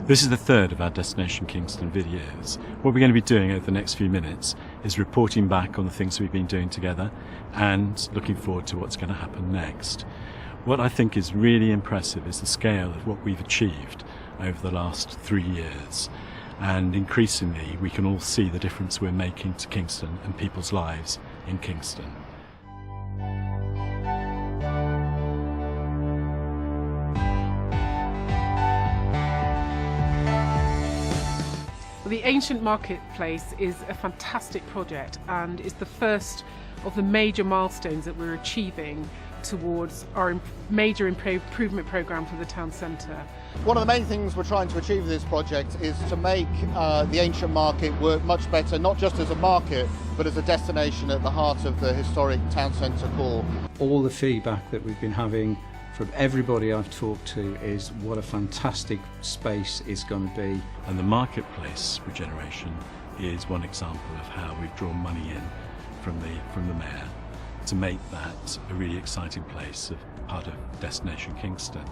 This is the third of our Destination Kingston videos. What we're going to be doing over the next few minutes is reporting back on the things we've been doing together and looking forward to what's going to happen next. What I think is really impressive is the scale of what we've achieved over the last 3 years, and increasingly we can all see the difference we're making to Kingston and people's lives in Kingston. The Ancient Marketplace is a fantastic project and is the first of the major milestones that we're achieving towards our major improvement programme for the town centre. One of the main things we're trying to achieve with this project is to make the Ancient Market work much better, not just as a market, but as a destination at the heart of the historic town centre core. All the feedback that we've been having from everybody I've talked to is what a fantastic space it's going to be. And the marketplace regeneration is one example of how we've drawn money in from the mayor to make that a really exciting place, a part of Destination Kingston.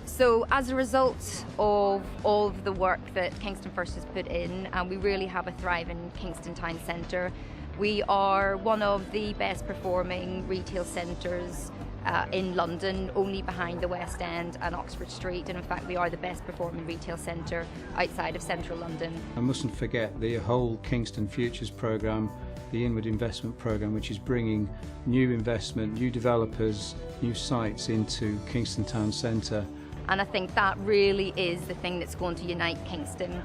So as a result of all of the work that Kingston First has put in, we really have a thriving Kingston Town Centre. We are one of the best performing retail centres in London, only behind the West End and Oxford Street, and in fact we are the best performing retail centre outside of central London. I mustn't forget the whole Kingston Futures programme, the Inward Investment programme, which is bringing new investment, new developers, new sites into Kingston Town Centre. And I think that really is the thing that's going to unite Kingston.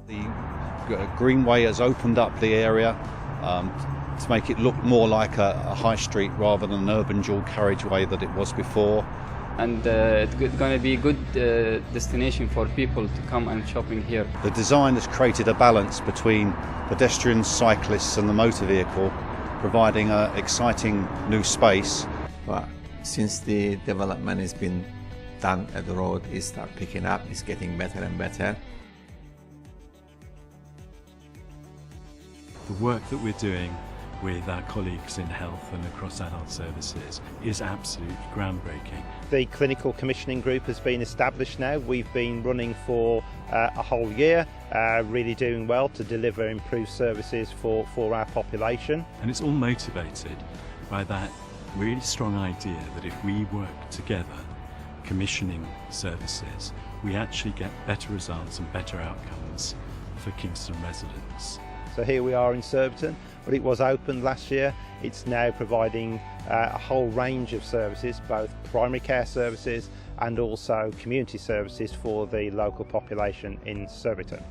The Greenway has opened up the area to make it look more like a high street rather than an urban dual carriageway that it was before. And it's going to be a good destination for people to come and shopping here. The design has created a balance between pedestrians, cyclists and the motor vehicle, providing an exciting new space. But since the development has been done at the road, it's start picking up, it's getting better and better. The work that we're doing with our colleagues in health and across adult services is absolutely groundbreaking. The clinical commissioning group has been established now. We've been running for a whole year, really doing well to deliver improved services for our population. And it's all motivated by that really strong idea that if we work together commissioning services, we actually get better results and better outcomes for Kingston residents. So here we are in Surbiton, but it was opened last year. It's now providing a whole range of services, both primary care services and also community services for the local population in Surbiton.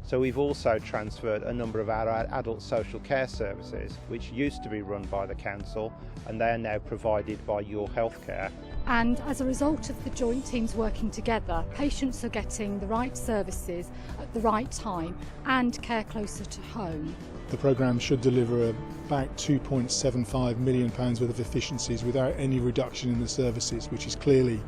So we've also transferred a number of our adult social care services, which used to be run by the council, and they are now provided by Your Healthcare. And as a result of the joint teams working together, patients are getting the right services at the right time and care closer to home. The programme should deliver about £2.75 million worth of efficiencies without any reduction in the services, which is clearly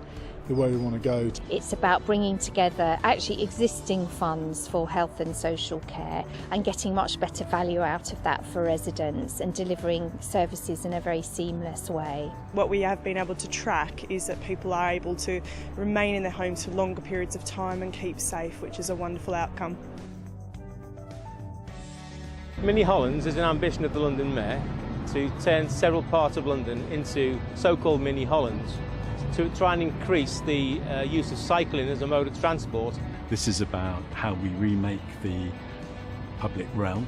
the way we want to go. It's about bringing together actually existing funds for health and social care and getting much better value out of that for residents and delivering services in a very seamless way. What we have been able to track is that people are able to remain in their homes for longer periods of time and keep safe, which is a wonderful outcome. Mini Hollands is an ambition of the London Mayor to turn several parts of London into so-called Mini Hollands, to try and increase the use of cycling as a mode of transport. This is about how we remake the public realm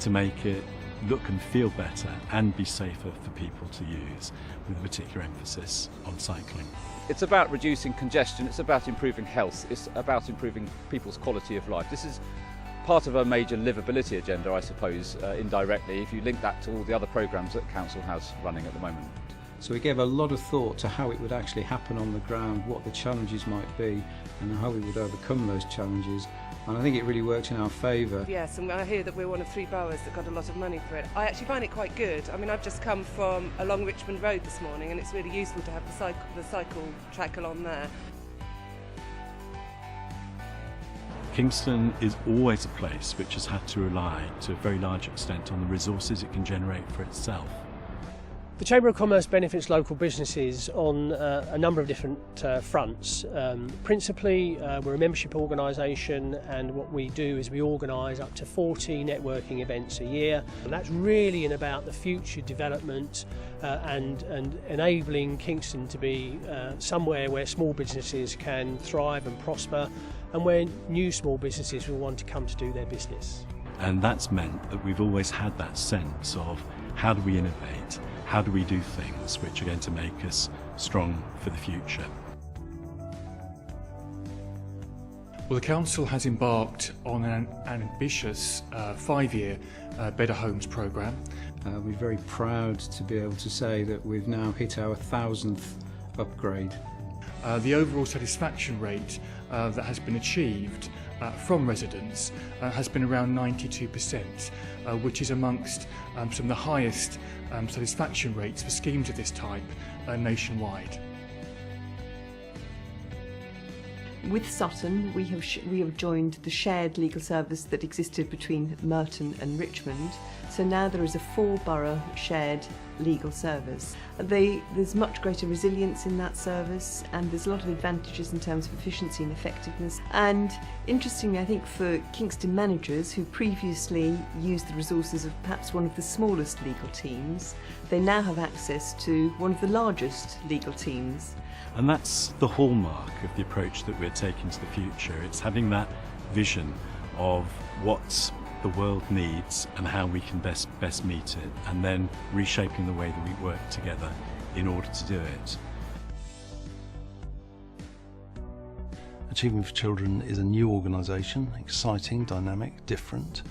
to make it look and feel better and be safer for people to use, with a particular emphasis on cycling. It's about reducing congestion, it's about improving health, it's about improving people's quality of life. This is part of a major livability agenda, I suppose, indirectly, if you link that to all the other programmes that Council has running at the moment. So we gave a lot of thought to how it would actually happen on the ground, what the challenges might be and how we would overcome those challenges, and I think it really worked in our favour. Yes, and I hear that we're one of 3 boroughs that got a lot of money for it. I actually find it quite good. I mean, I've just come from along Richmond Road this morning and it's really useful to have the cycle track along there. Kingston is always a place which has had to rely to a very large extent on the resources it can generate for itself. The Chamber of Commerce benefits local businesses on a number of different fronts. Principally, we're a membership organisation, and what we do is we organise up to 40 networking events a year. And that's really about the future development and enabling Kingston to be somewhere where small businesses can thrive and prosper, and where new small businesses will want to come to do their business. And that's meant that we've always had that sense of how do we innovate, how do we do things which are going to make us strong for the future. Well, the Council has embarked on an ambitious 5-year Better Homes programme. We're very proud to be able to say that we've now hit our 1,000th upgrade. The overall satisfaction rate that has been achieved from residents has been around 92%, which is amongst some of the highest satisfaction rates for schemes of this type nationwide. With Sutton, we have joined the shared legal service that existed between Merton and Richmond. So now there is a 4-borough shared legal service. There's much greater resilience in that service, and there's a lot of advantages in terms of efficiency and effectiveness. And interestingly, I think for Kingston managers who previously used the resources of perhaps one of the smallest legal teams, they now have access to one of the largest legal teams. And that's the hallmark of the approach that we're taking to the future. It's having that vision of what the world needs and how we can best meet it, and then reshaping the way that we work together in order to do it. Achieving for Children is a new organisation, exciting, dynamic, different.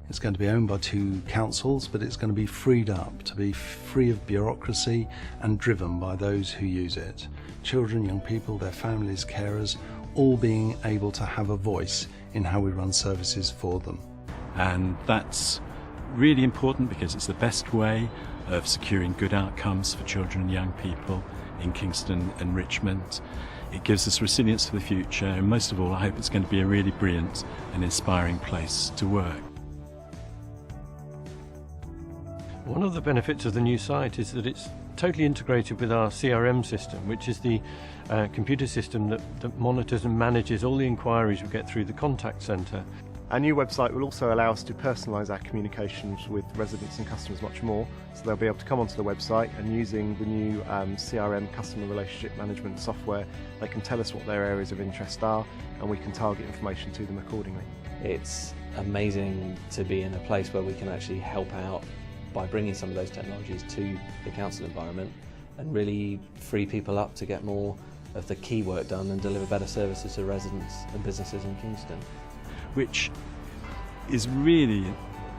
It's going to be owned by 2 councils, but it's going to be freed up to be free of bureaucracy and driven by those who use it. Children, young people, their families, carers, all being able to have a voice in how we run services for them. And that's really important because it's the best way of securing good outcomes for children and young people in Kingston and Richmond. It gives us resilience for the future, and most of all, I hope it's going to be a really brilliant and inspiring place to work. One of the benefits of the new site is that it's totally integrated with our CRM system, which is the computer system that monitors and manages all the inquiries we get through the contact centre. Our new website will also allow us to personalise our communications with residents and customers much more, so they'll be able to come onto the website, and using the new CRM, customer relationship management software, they can tell us what their areas of interest are, and we can target information to them accordingly. It's amazing to be in a place where we can actually help out by bringing some of those technologies to the council environment and really free people up to get more of the key work done and deliver better services to residents and businesses in Kingston. Which is really,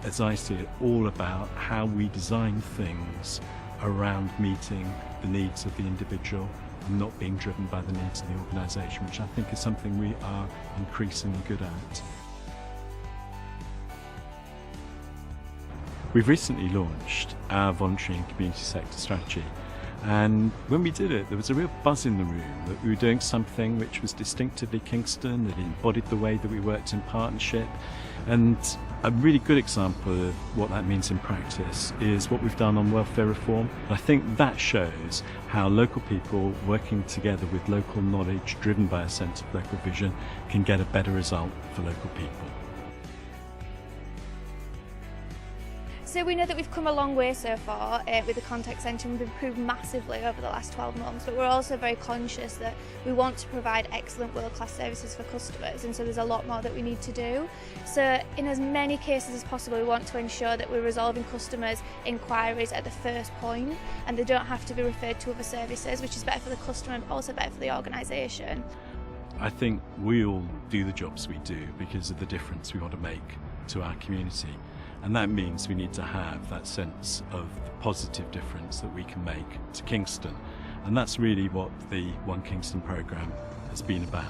as I see it, all about how we design things around meeting the needs of the individual and not being driven by the needs of the organisation, which I think is something we are increasingly good at. We've recently launched our voluntary and community sector strategy, and when we did it, there was a real buzz in the room that we were doing something which was distinctively Kingston, that embodied the way that we worked in partnership. And a really good example of what that means in practice is what we've done on welfare reform. I think that shows how local people working together with local knowledge, driven by a sense of local vision, can get a better result for local people. So we know that we've come a long way so far with the contact centre, and we've improved massively over the last 12 months, but we're also very conscious that we want to provide excellent world-class services for customers, and so there's a lot more that we need to do. So in as many cases as possible, we want to ensure that we're resolving customers' inquiries at the first point, and they don't have to be referred to other services, which is better for the customer and also better for the organisation. I think we all do the jobs we do because of the difference we want to make to our community. And that means we need to have that sense of the positive difference that we can make to Kingston. And that's really what the One Kingston programme has been about.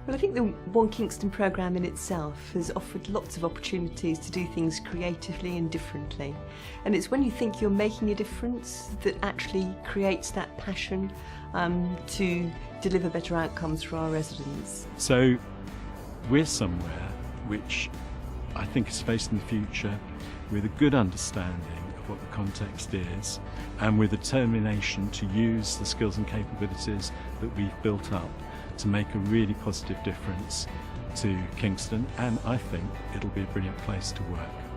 Well, I think the One Kingston programme in itself has offered lots of opportunities to do things creatively and differently. And it's when you think you're making a difference that actually creates that passion to deliver better outcomes for our residents. So we're somewhere which I think is facing the future with a good understanding of what the context is and with determination to use the skills and capabilities that we've built up to make a really positive difference to Kingston, and I think it'll be a brilliant place to work.